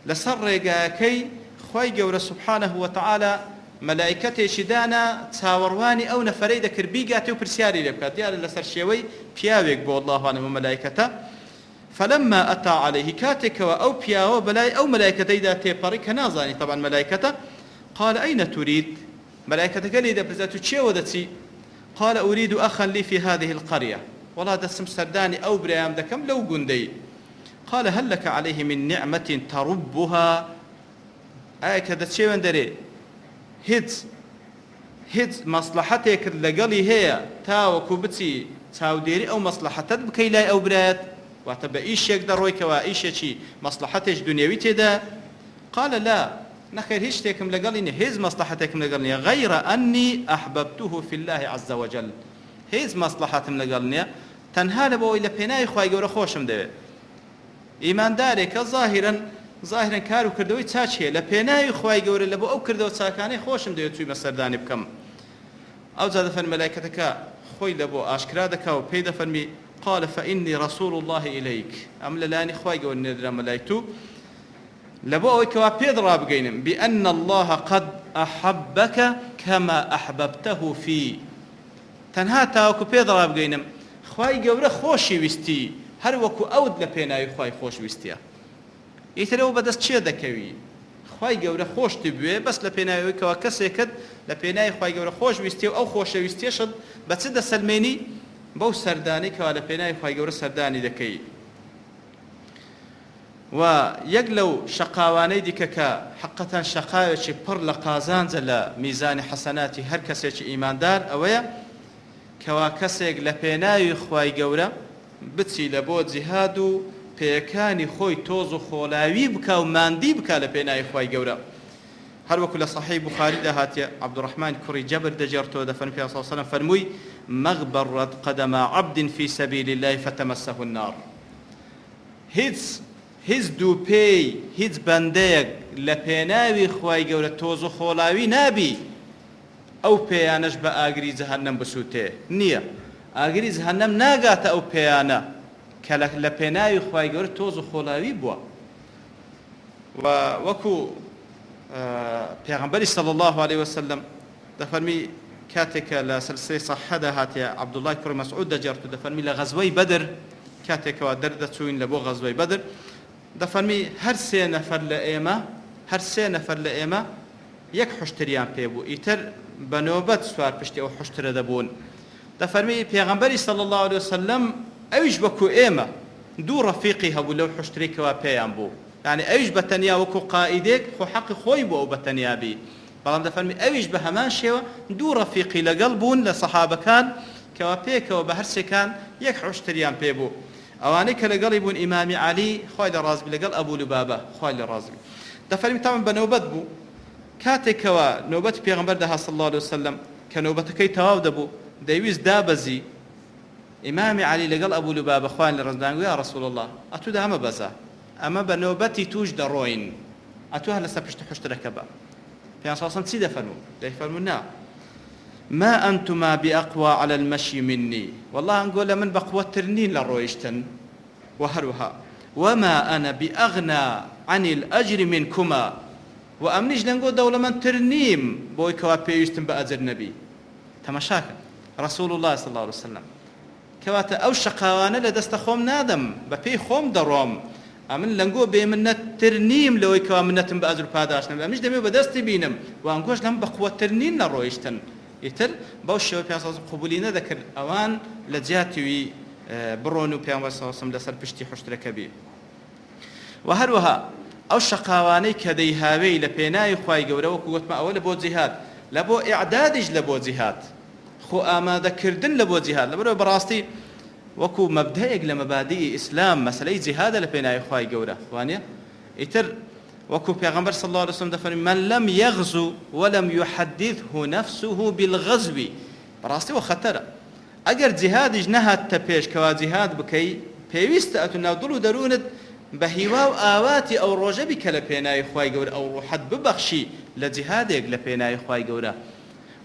لەسەر ڕێگاکەی خوای گەورە سبحانه وتعالى مەلایکەتێکی دانا چاوەڕوانی ئەو نەفەرەی دەکرد بیگاتێ و پرسیاری لێ بکات دیارە لەسەر شێوەی پیاوێک بۆ الله عنه مەلایکەتە فلما أتى عليه كاتك أو بياو بلاي أو ملائكة إذا تيباري كنازاني طبعا ملائكة قال أين تريد ملائكة قال إذا بزاتو تشي ودتي قال أريد أخا لي في هذه القرية والله دسم سرداني أو بريام دكم لو قندي قال هل لك عليه من نعمة تربها أي كذا تشي وندري هيد مصلحتك لقلي هي تاو كوبتي تاو ديري أو مصلحتك بكي لا أو بريات واتە بە ئیشێک دەڕۆیکەوە ئیشێکی مەسلحەتێک دنیاوی تێدا قال لا نەخێر هیچ شتێکم لەگەڵی نییە هیچ مەسلحەتێکم لەگەڵ نییە غەیرە ئەنی ئەحبەبتوه في الله عز وجل هیچ مەسلحەتم لەگەڵ نییە تەنها لەبەوەی لە پێناوی خوای گەورە خۆشم دەوێت ئیماندارێکە ظاهرەن کار و کردەوەی چاک هەیە لە پێناوی خوای گەورە لە بۆ ئەو کردەوە چاکانەی خۆشم دەوێت توی مەسەردانی بکەم ئەو جا دەفەرمێ مەلایکەتەکە خۆی لە بۆ ئاشکرا دەکا و پێی دەفەرمی قال فإني رسول الله إليك أم لاني خواي قول ندرا ملايتو لبو كوا بيدرا بقينم بأن الله قد أحبك كما أحببته في تنها تاوكو بيدرا بقينم خواي قول خوشي وستي هر وكو أود لبيناي خواي خوش وستيا يتلو بدس چه دكوي خواي قول خوش تبوي بس لبيناي كوا كسيكد لبيناي خواي قول خوش وستي أو خوش وستي شد بس ده سلميني بەو سەردانی کەوا لە پێناوی خوای گەورە سەردانی دەکەی و یەک لەو شەقاوانەی دیکە کە حەقەتەن شەقاوێکی پڕ لە قازانجە لە میزانی حەسەناتی هەر کەسێکی ئیماندار ئەوەیە کەوا کەسێک لە پێناوی خوای گەورە بچی لە بۆ جیهاد و پێیەکانی خۆی تۆز و خۆلاوی بکە و ماندی بکە لە پێناوی خوای گەورە هەروەکو لە صحیح بوخاری داهاتێ عەبدوڕەحمان کوڕی جەبر دەجێڕتەوە دەفەرمێ پێغەمبەر صلی الله علیه وسلم فەرمووی مغبرت قدم عبد في سبيل الله فتمسه النار هیچ دووپێی هیچ بەندەیەک لە پێناوی خوای گەورە تۆز و خۆڵاوی نابی ئەو پێیانەش بە ئاگری جەهەنەم بسووتێ نییە ئاگری جەهەنەم ناگاتە ئەو پێیانە کە لە پێناوی خوای گەورە تۆز و خۆڵاوی بووە و وەکو پێغەمبەری صلی الله عليه وسلم دەفەرمی کاتێکە لە سلسلەی سەحەدا هاتیە عەبدوڵای کوڕی مەسعود دەجێڕت و دەفەرمی لە غەزوەی بەدر کاتێکەوە دەردەچووین لە بۆ غەزوەی بەدر دەفەرمی هەر سێ نەفەر لە ئێمە یەک حوشتریان پێ بوو ئیتر بە نۆبەت سوار پشتی ئەو حوشترە دەبوون دەفەرمی پێغەمبەری صلی الله عليه وسلم ئەویش وەکو ئێمە دوو ڕەفیقی هەبوو لەو حوشترێکەوە پێیان بوو یعنی ئەویش بەتەنیا وەکو قائیدێک خۆ حەقی خۆی بوو ئەو بەتەنیابی بەڵام دەفەرمی ئەویش بە هەمان شێوە دوو ڕەفیقی لەگەڵ بوون لە سەحابەکان کەوا پێکەوە بە هەرسێکان یەک حوشتریان پێ بوو ئەوانەی کە لەگەڵی بوون ئیمامی عەلی خوای لە ڕازبی لەگەڵ ئەبوو لوبابە خوای لە ڕازبی دەفەرمی تامان بە نۆبەت بوو کاتێکەوە نۆبەتی پێغەمبەر دەها صلی الله عليه وسلم کە نۆبەتەکەی تەواو دەبوو دەیویست دابەزی ئیمامی عەلی لەگەڵ ئەبوو لوبابە خوای لە ڕازبی گویا ڕەسوول الله ئەتوو دا ئەمە بەزە ئەمە بە نۆبەتی توش دەڕۆین ئەتوو هەر لەسەر پشت حوشترەکە بە پیان صاصم چی دەفەرموو دەیفەرموو نا ما أنتما بأقوى على المشي مني والله نقول من بقوتر نين للرويشتن وهروها وما أنا بأغنى عن الأجر منكما وأمنيش لنقول دولة من ترنيم بوي كوابي يشتن بأجر نبي تماشاك رسول الله صلى الله عليه وسلم كواتا أو شقاوانا لدست خوم نادم ببي خوم دروم ئەمن لەنگۆ بێمنەت تر نیم لەوەی کەوا منەتم بە ئەجر پاداشنم ئەمیش دەمێ بەدەستی بینم و ئەنگۆش لەم بەقووەتر نین لە ڕۆیشتن ئیتر بەو شێوە پێغەمبەر قبولی نەدەکرد ئەوان لە جیاتیوی بڕۆن و پێغەمبەر صلی الله علیه وسلم لەسەر پشتی حوشترەکە بی و هەروەها ئەو شەقاوانەی کە دەیهاوێی لە پێناوی خوای گەورە وەکو گوتمە ئەوە لە بۆ جیهاد لە بۆ ئیعدادیش لە بۆ جیهاد خۆ ئامادەکردن لە بۆ جیهاد لەبەرەوە بەڕاستی وەکو مەبدەیەک لە مەبادیئی ئیسلام مەسەلەی جیهادە لە پێناوی خوای گەورە وانە ئیتر وەکو پێغەمبەر صلی الله عليه وسلم دەفەرمێ من لم يغزو ولم يحدثه نفسه بالغزو بەڕاستیەوە خەتەرە ئەگەر جیهادیش نەهاتتە پێش کەوا جیهاد بکەی پێویستە ئەتو ناو دڵ و دەروونت بە هیوا و ئاواتی ئەو ڕۆژە بیکە لە پێناوی خوای گەورە ئەو ڕوحەت ببەخشی لە جیهادێک لە پێناوی خوای گەورە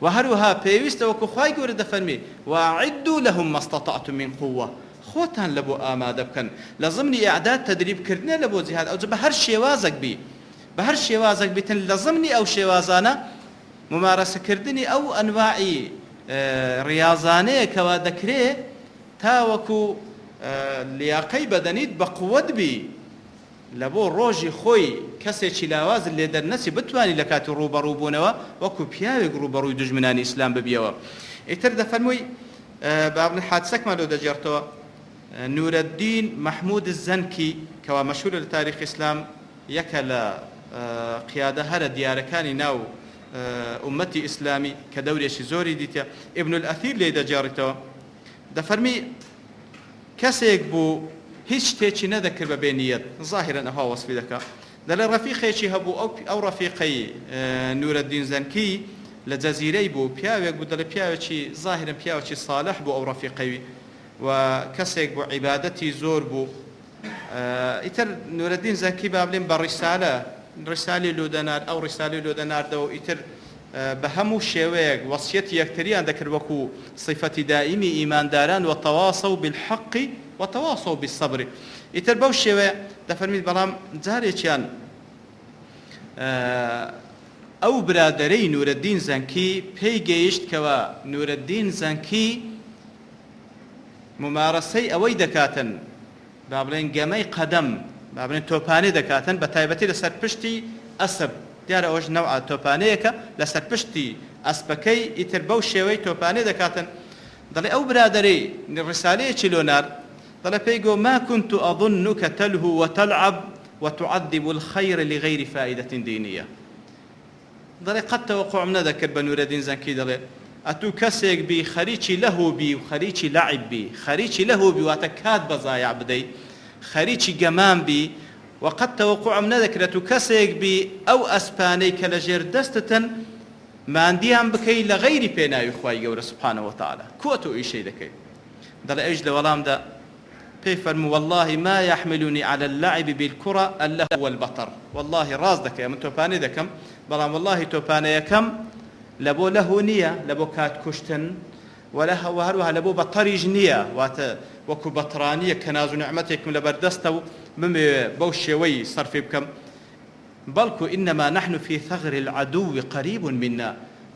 وهروها پێویستە وەکو خوای گەورە دەفەرمێ واعدوا لهم ما استطعتم من قوة خۆتان لە بۆ ئامادە بکەن لە ضمنی ئیعداد تەدریبکردنە لە بۆ جیهاد ئەوجە بە هەر شێوازێک بی بە هەر شێوازێک بێتن لە ضمنی ئەو شێوازانە ممارەسەکردنی ئەو ئەنواعی ڕیاضانەیە کەوا دەکرێت تاوەکو لیاقەی بەدەنیت بە قووەت بی لە بۆ ڕۆژی خۆی کەسێکی لاواز لێ دەرنەچی بتوانی لە کاتی ڕوبەڕووبوونەوە وەکو پیاوێک ڕوبەڕووی دژمنانی ئیسلام ببیەوە. ئیتر دەفەرمووی بابن حادسەکمان لەو دەجێڕتەوە نورەدین مەحموود الزەنکی کەوا مەشهورە لە تاریخ ئیسلام یەکە لە قیادە هەرە دیارەکانی ناو ئومەتی ئیسلامی کە دەورێکی زۆری دیتە ئیبن الئەثیر لێ دەجێڕێتەوە دەفەرمی کەسێک بوو هیچ شتێکی نەدەکرد بە بێنیەت ظاهرەن ئەوها وەسفی دەکات دەڵێ ڕەفیقێکی هەبوو ئەو ڕەفیقەی نورەدین زەنکی لە جەزیرەی بوو پیاوێک بوو دەڵێ پیاوێکی ظاهرەن پیاوێکی صالح بوو ئەو ڕەفیقەوی و کەسێک بوو عیبادەتی زۆر بوو. ئیتر نورەدین زەنکی با بڵێن بە ڕیسالی لۆ دەنار ئەو ڕیسالی لۆ دەناردەوە ئیتر بە هەموو شێوەیەک وەسیەتی یەکتریان دەکرد وەکو صیفەتی دائیمی ئیمانداران وتەواصەو بالحەق وتەواصەو بالصەبر. ئیتر بەو شێوەیە دەفەرمید بەڵام جارێکیان ئەو برادەرەی نورەدین زەنکی پێی گەیشت کەوە نورەدین زەنکی ممارەسەی ئەوەی دەکاتن با بڵێن گەمەی قەدەم با بڵێن تۆپانێ دەکاتن بە تایبەتی لەسەر پشتی ئەسب دیارە ئەوەش نەوعە تۆپانەیەکە لەسەر پشتی ئەسپەکەی ئیتر بەو شێوەی تۆپانێ دەکاتن. دەڵێ ئەو برادەرەی ڕسالەیەکی لۆنار دەڵێ پێی گۆ ما كنت أظنك تلهو وتلعب وتعذب الخير لغير فائدة دينية. دەڵێ قەت تەوەقوعم نەدەکرد بە نورەدین زەنکی دەڵێ ئەتوو کەسێک بی خەریکی لەهو بی و خەریکی لەعب بی خەریکی لەهو بی واتە کات بەزایع بدەی خەریکی گەمان بی وقت تەوەقوعم نەدەکرێت و کەسێک بی ئەو ئەسپانەی کە لە ژێر دەستتن ماندیان بکەی لە غەیری پێناوی خوای گەورە سوبحانەهو وتەعالا کۆ تۆ ئیشەی دەکەی. دەڵێ ئەویش لە وەڵامدا پێی فەرموو والله ما يحملني على اللعب بالكرة اللهو والبطر والله ڕاست دەکەم من تۆپانێ دەکەم بەڵام والله تۆپانەیەکەم لە بۆ لەهو نییە لە بۆ کات کوشتن وەلەهەوە هەروەها لە بۆ بەتەریش نییە واتە وەکو بەتڕانیە کە ناز و نعمەتێکم لەبەردەستە و بمێ بەو شێوەی سەرفی بکەم بەڵکو ئینەما نحن في ثغر العدو قریب منا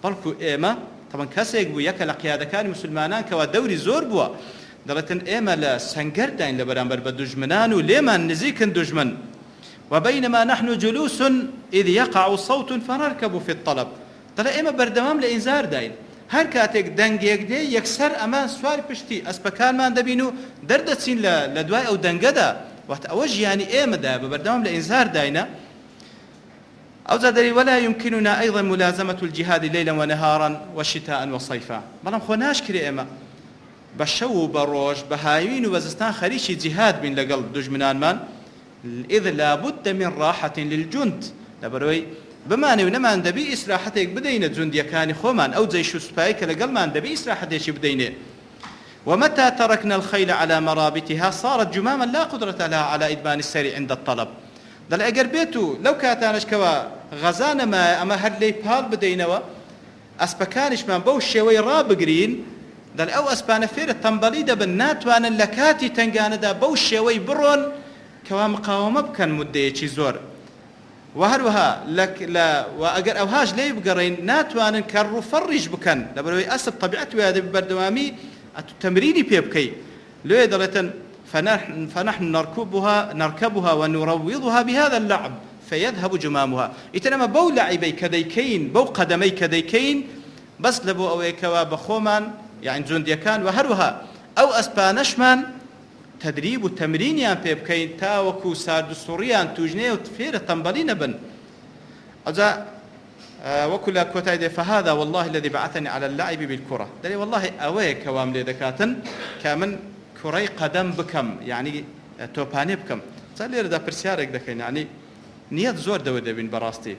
بەڵکو ئێمە طبعا کەسێک بوو یەکە لە قیادەکانی مسلمانان کەوا دەوری زۆر بووە دەڵێتن ئێمە لە سەنگەرداین لە بەرامبەر بە دوژمنان و لێمان نزیکن دوژمن وبينما نحن جلوس إذ يقع صوت فنركب في الطلب. دەڵێ ئێمە بەردەوام لە ئینزار داین هەر کاتێک دەنگێک دێ یەکسەر ئەمان سواری پشتی ئەسپەکانمان دەبین و دەردەچین لە دوای ئەو دەنگەدا واتە ئەوە ژیانی ئێمەدا بە بەردەوام لە ئینزار داینە. أو زادري ولا يمكننا أيضا ملازمة الجهاد ليلا ونهارا وشتاء وصيفا. بلام خو ناشكري إما بشو بروج بهايين وبزستان خريشي جهاد بين لقلب دجمنان من إذ لابد من راحة للجند لبروي بمانه ونما دبي إسراحتك بدينا جند يكاني خومان أو زي شو سبايك لقل ما دبي إسراحتك بدينا. ومتى تركنا الخيل على مرابطها صارت جماما لا قدرة لها على إدمان السير عند الطلب. دل اگر بيتو لو كاتانش كوا غزانا ما اما هر لي بال بدينوا اسبكانش من بو شوي رابقرين دل او اسبان فير التنبلي دبن ناتوان لكاتي تنغانا دا بو شوي برون كوا مقاومه بكن مديتي زور وهروها لك لا واگر اوهاج لي بقرين ناتوان كرو فرج بكن دبروي اسب طبيعته هذا بردوامي التمريني بيبكي لو دلتن فنحن نركبها ونروضها بهذا اللعب فيذهب جمامها. إتنما بو لعبي كديكين بو قدمي كديكين بس لبو أويكوا بخومان يعني جنديكان وهروها أو أسبانشمان تدريب التمرين يان بيبكين تا وكو سارد سوريان توجنيه وتفير تنبلين بن أجا وكل كوتايد فهذا والله الذي بعثني على اللعب بالكرة دلي والله أويكوا ملي دكاتن كامن كري قدم بكم يعني توباني بكم صار دا برسيارك دكين يعني نيات زور دو دبين براستي.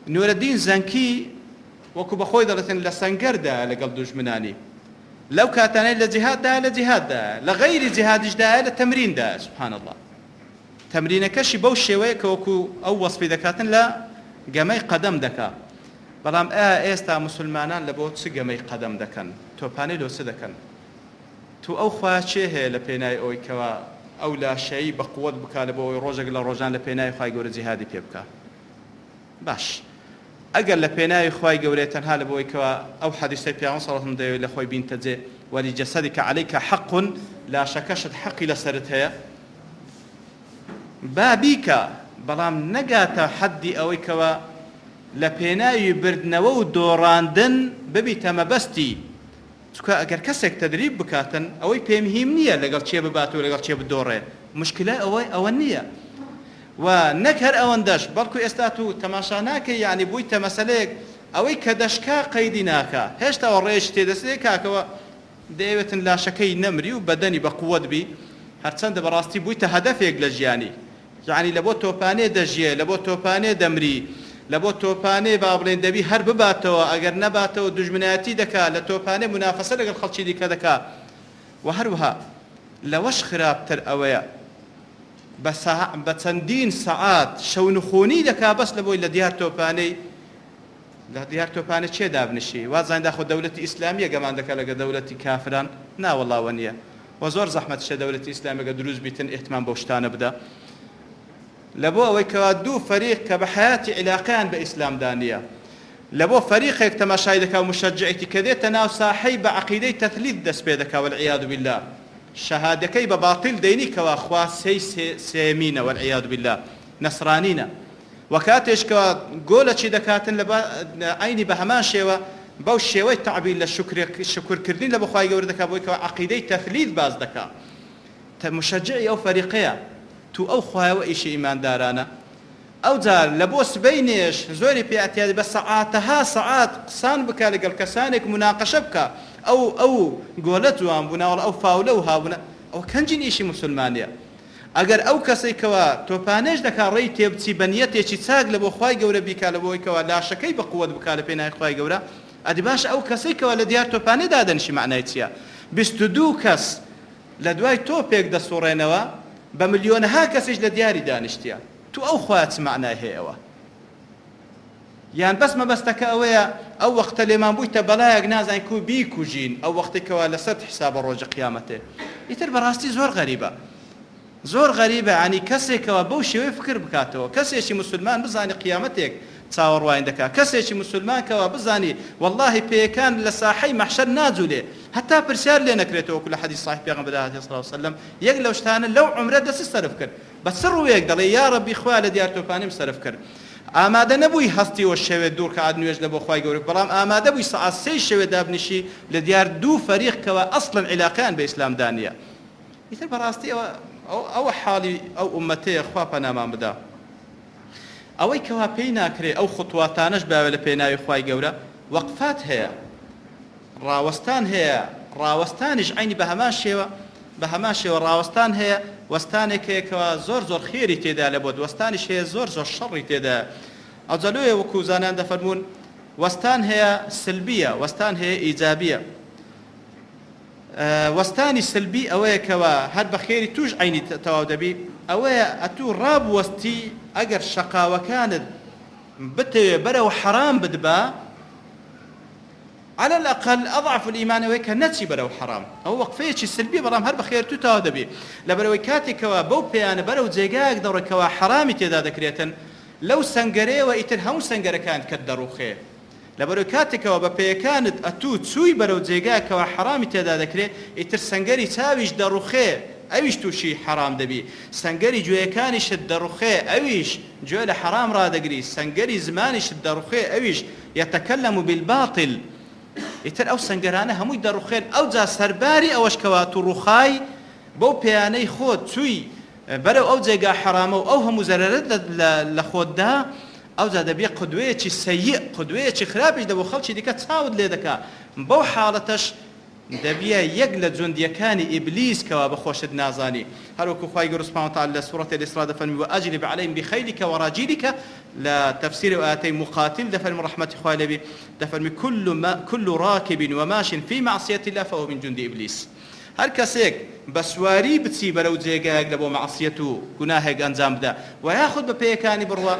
نور الدين زنكي وكو بخوي دلتن لسنجر دا لقل دجمناني لو كاتاني لجهاد دا لجهاد دا لغير جهاد دا لتمرين دا سبحان الله تمرين كشي بو شويك وكو او وصفي دكاتن لا قمي قدم دكا بلام ايستا مسلمانان لبوت سقمي قدم دكن توباني لو سدكن تو ئەو خواچێ هەیە لە پێنای ئەوی کەوا ئەو لاشەیی بە قووەت بکات لە بۆ ئەوی ڕۆژێک لە ڕۆژان لە پێنای خوای گەورە جیهادی پێ بکات باش ئەگەر لە پێناوی خوای گەورەی تەنها لە بۆیکەوە ئەو حەدیثەی پێغەمبەر صلی الله علیه و سلم دەیەوێت لە خۆی بینتەجێ ولجسدك عليك حق لا شكشت حقي لسرت هەیە بابیکە بەڵام نەگاتە حەدی ئەوەیکەوە لە پێناوی بردنەوە و دۆڕاندن ببیتە مەبەستی چونکە ئەگەر کەسێک تەدریب بکاتن ئەوەی پێم هیم نییە لەگەڵ چێ ببات و لەگەڵ چێ بدۆڕێ مشکلە ئەوە نییە و نەک هەر ئەوەندەش بەڵکو ئێستا تو تەماشا ناکەی یعنی بوویتە مەسەلەیەک ئەوەی کە دەشکا قەیدی ناکە هێشتا ڕێژ تێدەستێ کاکەوە دەیەوێتن لاشەکەی نەمری و بەدەنی بە قووەت بی هەرچەندە بەڕاستی بوویتە هەدەفێک لە ژیانی یعنی لە بۆ تۆپانێ دەژیە لە بۆ تۆپانێ دەمری لە بۆ تۆپانێ با بڵێن دەبی هەر بباتەوە ئەگەر نەباتەوە دوژمنایەتی دەکا لە تۆپانێ منافەسە لەگەڵ خەڵکی دیکە دەکا و هەروەها لەوەش خراپتر ئەوەیە بە چەندین سەعات شەونخۆنی دەکا بەس لە بۆی لە دیار تۆپانەی لە دیار تۆپانە چێ دابنشی وازاندا خۆ دەوڵەتی ئیسلامیە گەمان دەکا لەگە دەوڵەتی کافران ناوەڵاوە نییە و زۆر زەحمەت شە دەوڵەتی ئیسلامیەکە دروست بیتن ئێحتمام بەو شتانە بدە لە بۆ ئەوەی کەوا دوو فەریق کە بە حەیاتی عیلاقیان بە ئیسلامدا نییە لە بۆ فەریقێک تەماشای دەکا و مشەجعێتی کە دێتە ناو ساحەی بە عەقیدەی تەثلیث دەست پێ دەکا والعیاذ بالله شەهادەکەی بە باتیل دەینی کەوا خوا سێمینە والعیاذ بالله نەسرانینە و کاتێشکەوە گۆلەچی دەکاتن لە عینی بە هەمان شێوە بەو شێوەی تعبیر لە شکرکردنی لە بەخوای گەورە دەکا بۆی کەوا عەقیدەی تەثلیث باز دەکا مشەجعی ئەو فەریقەیە تو ئەو خوایەوە ئیشی ئیماندارانە ئەو جار لە بۆ سبەینێش زۆری پێاتیادی بە سەعاتەها سەعات قسان بکە لەگەڵ کەسانێک مناقەشە بکە ئەو گۆلە جوان بووناوەڵ ئەو فاولە و هاوبوونە ئەو کەنجین ئیشی موسڵمانیە ئەگەر ئەو کەسێکەوە تۆپانێش دەکا ڕێی تێبچی بە نیەتێکی چاک لە بۆ خوای گەورە بیکا لە بۆیکەوە لاشەکەی بە قووەت بکا لە پێناوی خوای گەورە ئەدی باش ئەو کەسێکەوە لە دیار تۆپانێ دادەنیشی معنای چییە 22 کەس لە دوای تۆپێک دەسوڕێنەوە بە ملیۆنەها کەسیش لە دیاری دانیشتیە تو ئەو خوات معنای هەیەەوە یان بەس مەبەستەکە ئەوەیە ئەو وەختە لێمان بوویتە بەلایەک نازانین کو بیکوژین ئەو وەختێکەوە لەسەر حسابە ڕۆژە قیامەتێ ئیتر بەڕاستی زۆر غەریبە زۆر غەریبە عنی کەسێکەوە بەو شێوەی فکر بکاتەوە کەسێکی موسڵمان بزانی قیامەتێک چاوەڕوانی دەکات کەسێکی موسڵمان کەوە بزانی واللهی پێیەکان لە ساحەی مەحشەر ناجوولێ هەتا پرسیار لێ نەکرێتەوە وەکو لە حەدیث صحیح پێغەمبەر عەلەیهی سڵاو وسەلەم یەک لەو شتانە لەو عومرە دەستی سەرف کرد بە چ ڕوویەک دەڵێ یا ڕەبی خوا لە دیار تۆپانیم سەرف کرد ئامادە نەبووی هەستیەوە شەوێ دوور کە نوێژ لە بۆ خوای گەورە بەڵام ئامادە بووی سەعات سێی شەوێ دابنیشی لە دیار دوو فەریق کەوە ئەسڵەن عیلاقیان بە ئیسلامدا نییە ئیتر بەڕاستی ئەوە حاڵی ئەو ئومەتەیە خوا پەنامان بدا ئەوەی کەوا پێی ناکرێ ئەو خوتواتانەش باوێ لە پێناوی خوای گەورە وەقفات هەیە ڕاوەستان هەیە ڕاوەستانیش عینی بە هەمان شێوە ڕاوەستان هەیە وەستانێک هەیەکەوە زۆر زۆر خێری تێدا لە بۆ وەستانیش هەیە زۆر زۆر شەڕی تێدا ئەو جەلوێ وەکو زانان دەفەرمون وەستان هەیە سلبیە وەستان هەیە ئیجابیە وەستانی سلبی ئەوەیەکەوە هەر بە خێری توش عینی تەواو دەبی ئەوەیە ئەتوو ڕابوەستی ئەگەر شەقاوەکانت بتەوێ بەرەو حەرام بدبە على الأقل أضعف الإيمان ويك نتشي برو حرام أو وقفيتش السلبية بلام هرب خير توتا دبي لبرو كاتي كوا بو بيان برو زيجاك دور كوا حرامي تدا ذكريتن لو سنجري وإتن هم سنجر كانت كدرو خير لبرو كاتي كوا ببي كانت أتو تسوي برو زيجاك كوا حرامي تدا ذكري إتر سنجري تاويش درو خير أويش توشي حرام دبي سنجري جوي كانش الدرو خير أويش جوي لحرام را دقري سنجري زمانش الدرو خير أويش يتكلم بالباطل ئیتر ئەو سنگەرانە هەمووی دەڕوخێن ئەو جا سەرباری ئەوەش کەوا تو ڕوخای بەو پێیانەی خۆت چووی بەرەو ئەو جێگا حرامە و ئەو هەموو زەرەرت لە خۆتدا ئەو جا دەبێ قودوەیەکی سەیئ قودوەیەکی خراپیش دەبۆ خەڵکی دیکە چاوت لێ دەکا بەو حاڵەتەش دەبیە یەک لە جوندیەکانی ئیبلیس کەوا بەخۆشت نازانی هەروەکو خوای گەورە سوبحانه وتعالى لە سوورەتی الإسراء دەفەرمی وأجلب عليهم بخيلك وراجلك لا تفسير آياتي مقاتل دفن من رحمة خوالي بي دفن كل راكب وماش في معصية الله فهو من جند إبليس هر كسيك بسواري بتسي برو جيغاك لبو معصيته گناهك أنزام دا وياخد ببيكاني بروا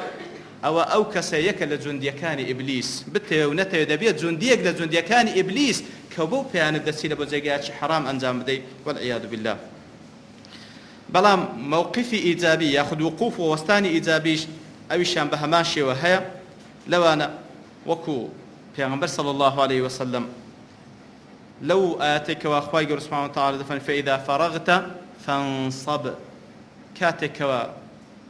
أو كسيك لجنديكاني إبليس بتي ونتي دبيت جنديك لجنديكاني إبليس كوبو بيان الدسي لبو جيغاك حرام أنزام دي والعياذ بالله بلام موقفي إيجابي ياخد وقوف ووستاني إيجابيش ئەویشیان بە هەمان شێوە هەیە لەوانە وەکو پێغەمبەر صلی الله عليه وسلم لو ئاەتێکەوە خوای گەورە سوبحانه وتعالى دەفەرمێ فإذا فرغت فانصب کاتێکەوە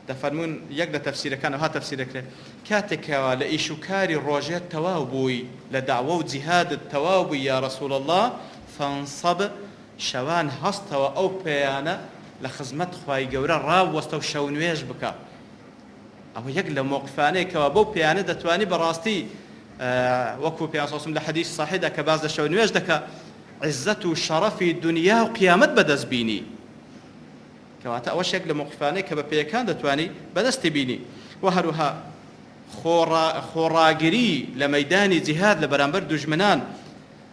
دەفەرمون یەک لە تەفسیرەکانەوە ها تەفسیرەکرێت کاتێکەوە لە ئیش و کاری ڕۆژێت تەواو بووی لە داوە و جیهادت تەواو بووی یا رەسوڵ الله فانصب شەوان هەستەوە ئەو پێیانە لە خزمەت خوای گەورە ڕاوەستە و شەو نوێژ بکە ئەوە یەک لە موقفانەیەکەوە بەو پێیانە دەتوانی بەڕاستی وەکو پێیان لە حەدیث صحیحدا کە باز لە شەو نوێژ دەکە عزت و شەڕەفی دنیا و قیامەت بەدەست بینی کەواتە ئەوە شێک لە موقفانەیە کە بە پێیەکان دەتوانی بەدەستی بینی و هەروها خۆڕاگری لە مەیدانی جیهاد لە بەرامبەر دوژمنان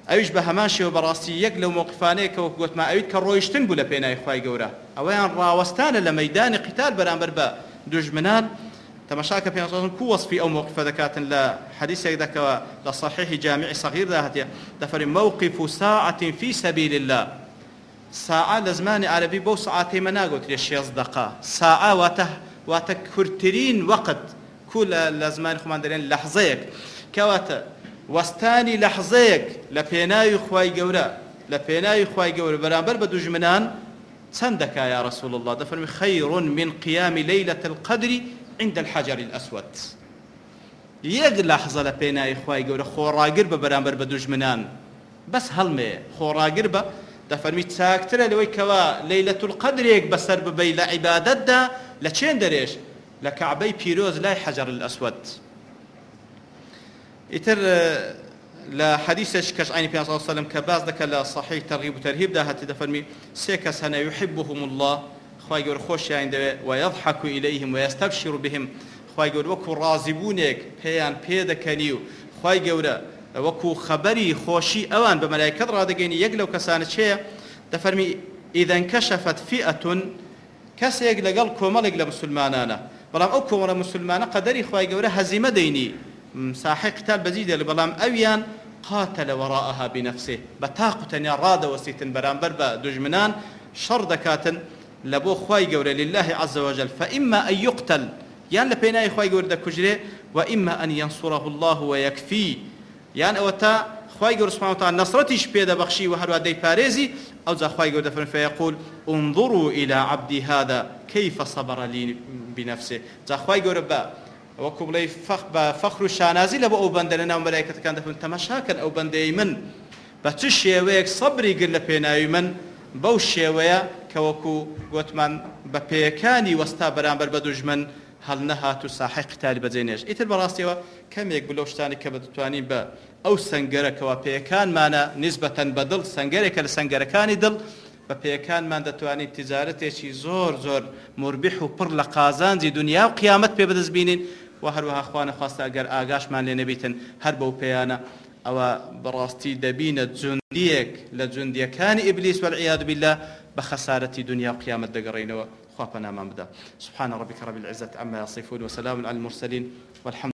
ئەویش بە هەمان شێوە بەڕاستی یەک لەو موقفانەیە کە وەکو گوتمان ئەویت کە ڕۆیشتن بوو لە پێناوی خوای گەورە ئەوەیان ڕاوەستانە لە مەیدانی قیتال بەرامبەر بە دوژمنان تەماشاکە پێغەمبەر کو وەصفی ئەو موقفە دەکاتن لە حەدیثێک دەکەوە لە صحیحی جامعی صغیردا هەتیە دەفەرمێ موقف ساعة في سبيل الله ساعة لە زمانی عەرەبی بەو ساعاتەیمە ناگوترێ 16 دقە ساعة واتە کورتترین وەقت کو لە زمانی خۆمان دەڵێن لەحزەیەک کەواتە وەستانی لەحزەیەک لە پێناوی خوای گەورە لە پێناوی خوای گەورە بەرامبەر بە دوژمنان چەند دەکا یا رسول الله دەفەرمێ خەیر من قیام لەیلة القدر عند الحجر الأسود یەک لەحزە لە پێناوی خوای گەورە خۆڕاگر بە بەرامبەر بە دوژمنان بەس هەڵمێ خۆڕاگر بە دەفەرمی چاکترە لەوەی کەوا لەیلەة القەدرێک بەسەر ببەی لە عیبادەتدا لە چێن دەرێش لە کەعبەی پیرۆز لای حەجەر الأسود ئیتر لە حەدیثێک کەش عینی پێغەمبەر صلی الله علیه وسلم کە باز دەکە لە صحیح تەرغیب و تەرهیبدا هەتی دەفەرمی سێ کەس هەنە یحبهم الله خوای گەورە خۆشیان دەوێت ويضحك إليهم ويستبشر بهم خوای گەورە وەکو ڕازیبوونێک پێیان پێ دەکەنی و خوای گەورە وەکو خەبەری خۆشی ئەوان بە مەلایکەت ڕادەگەینی یەک لەو کەسانە چێیە دەفەرمی إذا انكشفت فئة کەسێک لەگەڵ کۆمەڵێک لە مسلمانانە بەڵام ئەو کۆمەڵە مسلمانە قەدەری خوای گەورە هەزیمە دەینی ساحی قتال بەجی دێت بەڵام ئەویان قاتل وراءها بنفسه بەتاق و تەنیا ڕادەوەسیتن بەرامبەر بە دوژمنان شەڕ دەکاتن لە بۆ خوای گەورە لله عز وجل فإما أن يقتل یان لە پێناوی خوای گەورە دەکوژرێ وإما أن ينصره الله ويكفي یان ئەوە تا خوای گەورە سبحانه وتعالى نصرتیش پێ دەبەخشی و هەروە دەیپارێزی ئەو جا خوای گەورە دەفەرمێ فيقول انظروا إلى عبدي هذا كيف صبر لي بنفسه جا خوای گەورە بە وەکو بڵێ بە فەخر و شانازی لە بۆ ئەو بەندە لەناو مەلایکەتەکان دەفەرمێن تەماشاکەن ئەو بەندەی من بە چ شێوەیەک سەبری گر لە پێناوی من بەو شێوەیە کە وەکو گوتمان بە پێیەکانی وەستا بەرامبەر بە دوژمن هەڵ نەهات و ساحی قتالی بەجێنێژ ئیتر بەڕاستیەوە کەمێک بلەو شتانی کە بەدەتوانین بە ئەو سەنگەرەکەوە پێیەکانمانە نسبەتەن بە دڵ سەنگەرێکە لە سەنگەرەکانی دڵ بە پێیەکانمان دەتوانین تیجارەتێکی زۆر زۆر مربح و پڕ لە قازانجی دنیا و قیامەت پێ بەدەست بینین و هەروەها خوا نەخواستە ئەگەر ئاگاشمان لێ نەبیتن هەر بەو پێیانە ئەوە بەڕاستی دەبینە جوندیەک لە جوندیەکانی ئیبلیس والعیاذ بالله بە خەسارەتی دنیا و قیامەت دەگەڕێنەوە خوا پەنامان بدە سبحان ربك رب العزة عما يصفون وسلام على المرسلين والحمد